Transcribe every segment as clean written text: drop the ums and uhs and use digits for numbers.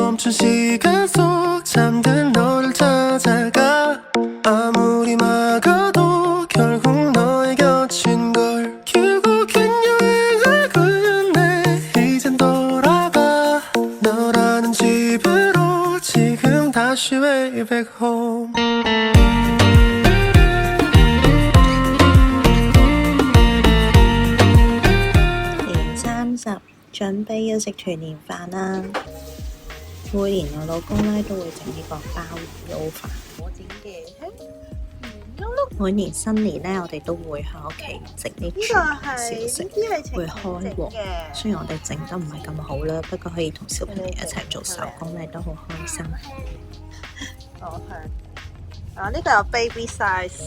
멈춘 시간 속 잠든 너를 찾아가 아무리 막아도 결국 너의 곁인 걸 결국엔 여행을 끝내 이젠 돌아가 너라는 집으로 지금 다시 way back home年30準備要食團年飯啦！每年我老公咧都會整呢個鮑魚撈飯，我整嘅。每年新年咧，我哋都會喺屋企整啲傳小食，會開鑊。雖然我哋整得唔係咁好啦，不過可以同小朋友一齊做手工咧，都好開心。好香！啊，呢個有 baby size。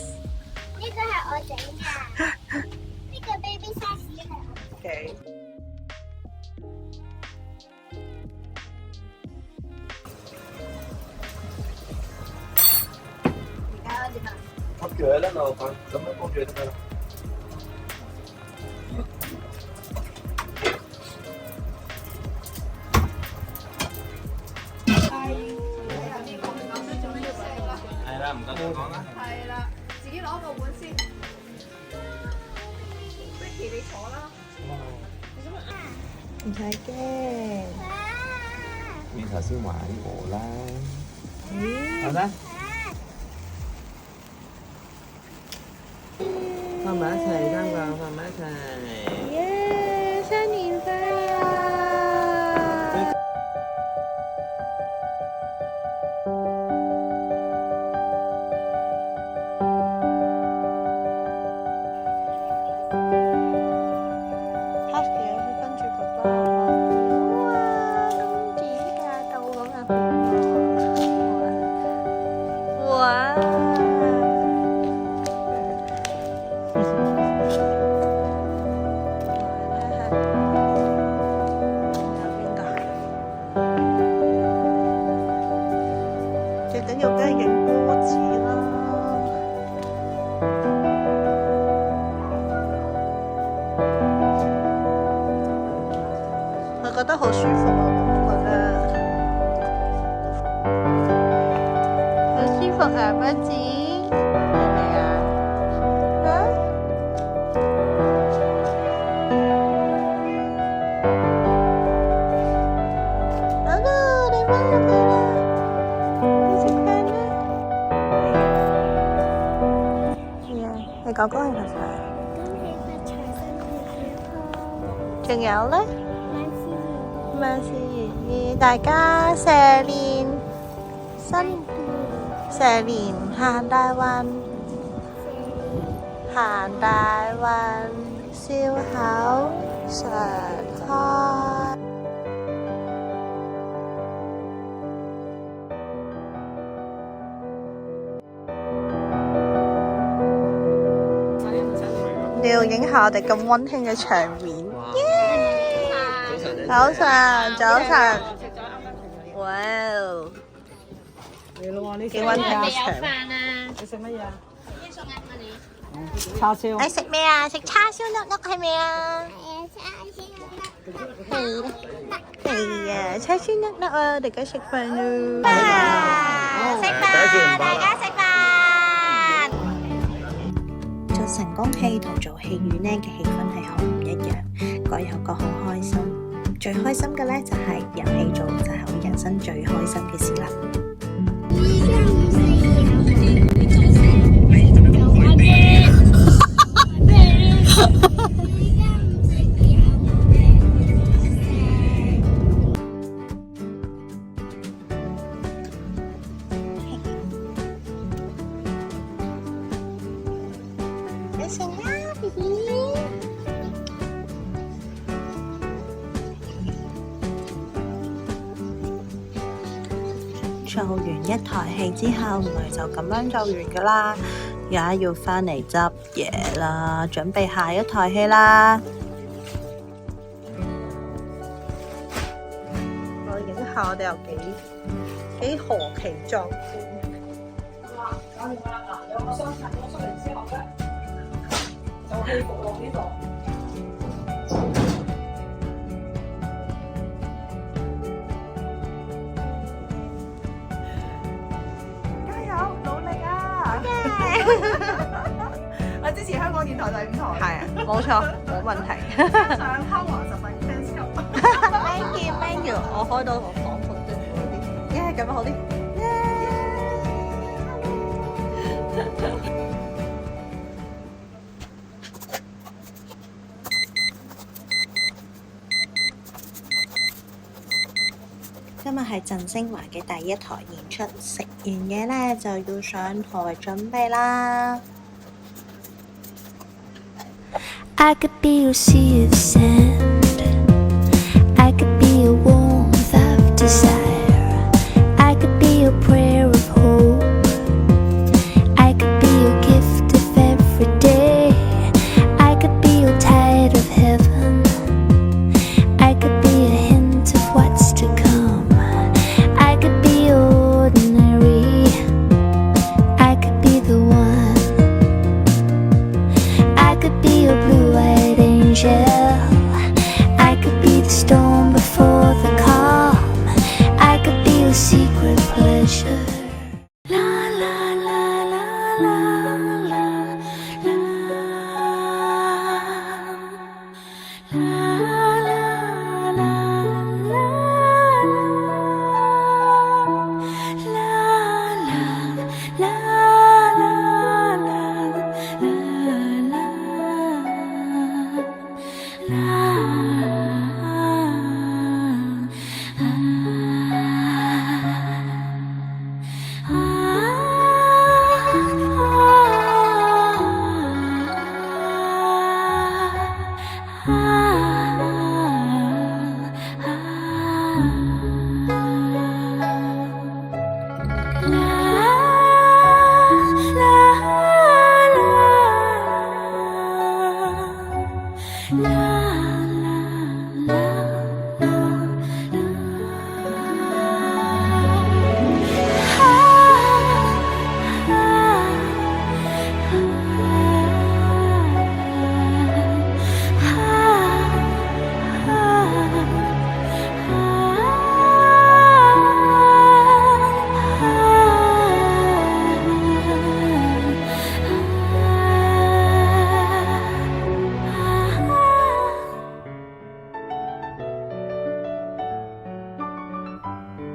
呢個係我整㗎。呢個 baby size 係我。Okay。焗住佢啦，老闆，咁樣焗住就得啦。係啦，唔該你講啦。係啦，自己攞個碗先。Vicky 你坐啦。唔使驚。你頭先玩我啦。好啦。放埋一齊，三個放埋一齊。耶！新年快樂！嚇嘅，佢跟住爸爸。哇！公主駕到咁啊！哇！最緊要梗係影波子啦！我覺得好舒服啊！我覺得好舒服啊，波子係咪啊？好啦，你翻入去啦。你講恭喜發財，恭喜發財，身體健康，仲有咧，萬事如意，萬事如意，大家蛇年行大運，行大運，笑口常開。你要影下我哋咁溫馨嘅場面。早晨，早晨。哇哦！幾溫馨嘅場面。你食乜嘢啊？叉燒。你食咩啊？食叉燒粒粒係咪啊？係啊，叉燒粒粒啊！大家食飯咯。食飯，大家食飯。做神功戲同做戲院呢嘅氣氛係好唔一樣，各有各好開心。最開心嘅呢就係有戲做，就係我人生最開心嘅事啦。你食啦，B B。做完一台戲之後，唔係就咁樣就完噶啦，而家要返嚟執嘢啦，準備下一台戲啦。我影下我哋有幾何其壯觀。搞掂啦！嗱，有個雙層咗出嚟之後咧，就戲服落呢度。我支持香港電台第5台。係啊，冇錯，冇問題。上康華10份 fans club。Thank you，thank you。我開到個房盤都好啲，咁樣好啲。今日係鄭昇華嘅第一台演出，食完嘢呢就要上台準備啦。I could be your sea of sand. I could be your warmth of desire. I could be your prayer of hope. I could be your gift of every day. I could be your tide of heaven. I could be a hint of what's to come. I could be ordinary. I could be the one. I could be your blue-eyed angel. I could be the storm before the calm. I could be your secret pleasure. La la la la la la la la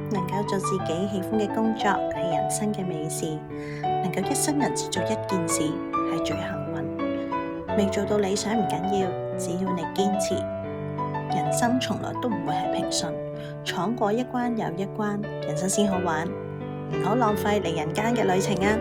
能夠做自己喜歡嘅工作係人生嘅美事，能夠一生人只做一件事係最幸運。未做到理想唔緊要，只要你堅持。人生從來都唔會係平順，闖過一關又一關，人生先好玩。唔好浪費嚟人間嘅旅程啊！